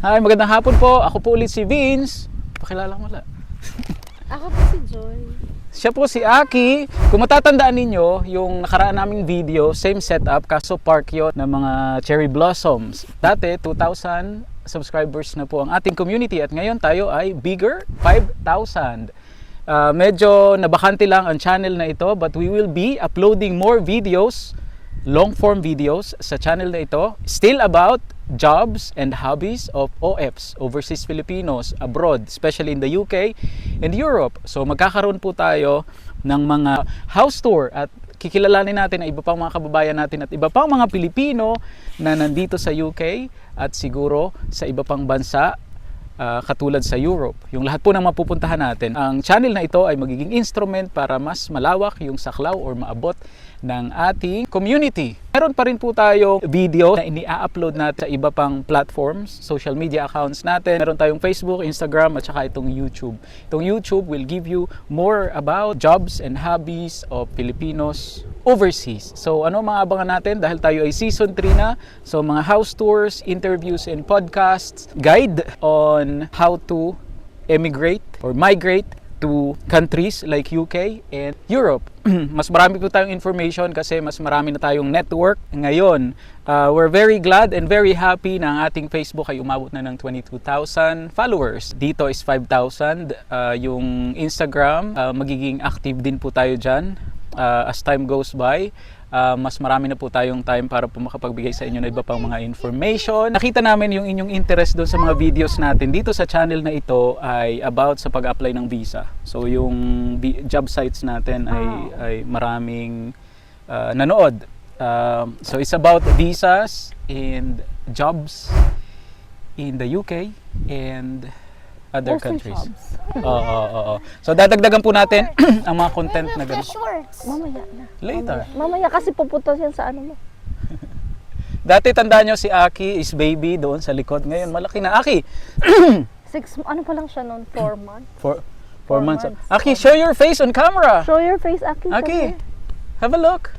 Hi, magandang hapon po. Ako po ulit si Vince. Pakilala mo wala. Ako po si Joy. Siya po si Aki. Kung matatandaan ninyo, yung nakaraan naming video, same setup, kaso park yun ng mga cherry blossoms. Dati, 2,000 subscribers na po ang ating community at ngayon tayo ay bigger, 5,000. Medyo nabakante lang ang channel na ito but we will be uploading more videos, long form videos sa channel na ito, still about jobs and hobbies of OFs, overseas Filipinos abroad, especially in the UK and Europe. So magkakaroon po tayo ng mga house tour at kikilalanin natin ang iba pang mga kababayan natin at iba pang mga Pilipino na nandito sa UK at siguro sa iba pang bansa katulad sa Europe. Yung lahat po ng mapupuntahan natin. Ang channel na ito ay magiging instrument para mas malawak yung saklaw or maabot ng ating community. Meron pa rin po tayo video na ini-upload natin sa iba pang platforms, social media accounts natin. Meron tayong Facebook, Instagram at saka itong YouTube. Itong YouTube will give you more about jobs and hobbies of Filipinos overseas. So ano mga abangan natin dahil tayo ay season 3 na. So mga house tours, interviews and podcasts, guide on how to emigrate or migrate to countries like UK and Europe. Mas marami po tayong information kasi mas marami na tayong network ngayon. We're very glad and very happy na ang ating Facebook ay umabot na ng 22,000 followers. Dito is 5,000. Yung Instagram, magiging active din po tayo dyan. As time goes by, mas marami na po tayong time para po makapagbigay sa inyo na iba pang mga information. Nakita namin yung inyong interest doon sa mga videos natin dito sa channel na ito ay about sa pag-apply ng visa. So yung job sites natin ay maraming nanood. So it's about visas and jobs in the UK and other countries. Oo. So dadagdagan po natin ang mga content na ganito. Mamaya na. Later. Mamaya kasi pupunta yan sa ano mo. Dati tandaan nyo si Aki is baby doon sa likod. Ngayon malaki na. Aki! Ano pa lang siya noon? 4 months? 4 months. Aki, show your face on camera! Show your face, Aki. Aki! Have a look.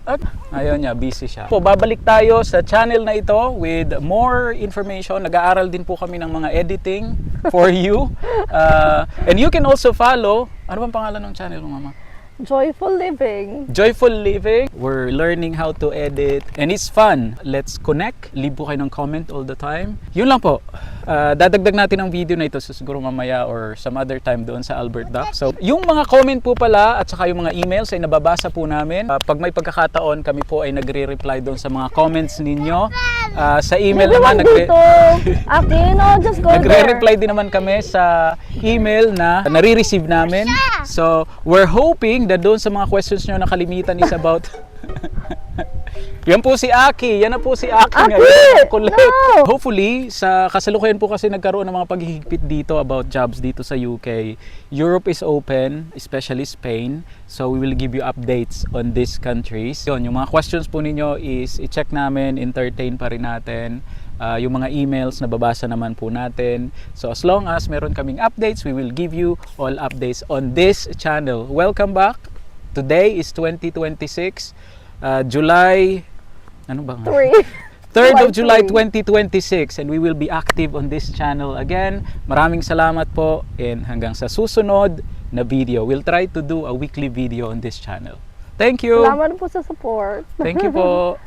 Ayaw niya, busy siya. So, babalik tayo sa channel na ito with more information. Nag-aaral din po kami ng mga editing for you. And you can also follow. Ano bang pangalan ng channel mo, Mama? Joyful Living. Joyful Living. We're learning how to edit and it's fun. Let's connect. Leave po kayo ng comment all the time. Yun lang po. Dadagdag natin ang video na ito so siguro mamaya or some other time doon sa Albert Dock. So, yung mga comment po pala at saka yung mga emails ay nababasa po namin. Pag may pagkakataon, kami po ay nagre-reply doon sa mga comments ninyo. Sa email naman, Aki, no, just go there. nagre-reply din naman kami sa email na nare-receive namin. So, we're hoping that doon sa mga questions nyo na kalimitan is about yan po si Aki. Yan na po si Aki ngayon. Kulit. No! Hopefully, sa kasalukuyan po kasi nagkaroon ng mga paghihigpit dito about jobs dito sa UK. Europe is open, especially Spain. So, we will give you updates on these countries. Yun, yung mga questions po ninyo is i-check namin, entertain pa rin natin. Yung mga emails na babasa naman po natin. So, as long as meron kaming updates, we will give you all updates on this channel. Welcome back. Today is 2026. July 3rd of July 2026 and we will be active on this channel again. Maraming salamat po and hanggang sa susunod na video. We'll try to do a weekly video on this channel. Thank you. Salamat po sa support. Thank you po.